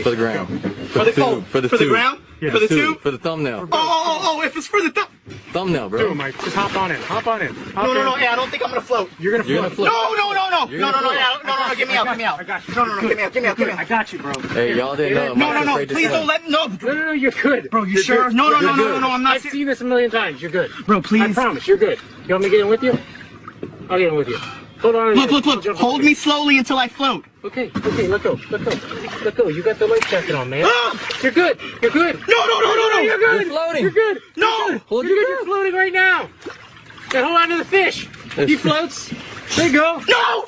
For the ground. For the tube. For the ground? Yeah, for the tube? For the thumbnail. Oh, if it's for the Thumbnail, bro. Dude, Mike, just hop on in. Hop on in. No, hey, I don't think I'm gonna float. You're gonna float. No, You're gonna float. get me out. I got you. No, give me out. I got you, bro. Hey, y'all didn't know. No, please don't let, no. No, you're good. Bro, you sure? Good. No, You're good. I'm not. I've seen this a million times. You're good. Bro, please. I promise, you're good. You want me to get in with you? I'll get in with you. Hold on. Look. Hold me slowly until I float. Okay, let go. You got the life jacket on, man. You're good. No. You're good. You're floating. You're good. No. Hold You're your good. You're floating right now. And hold on to the fish. He floats. There you go. No!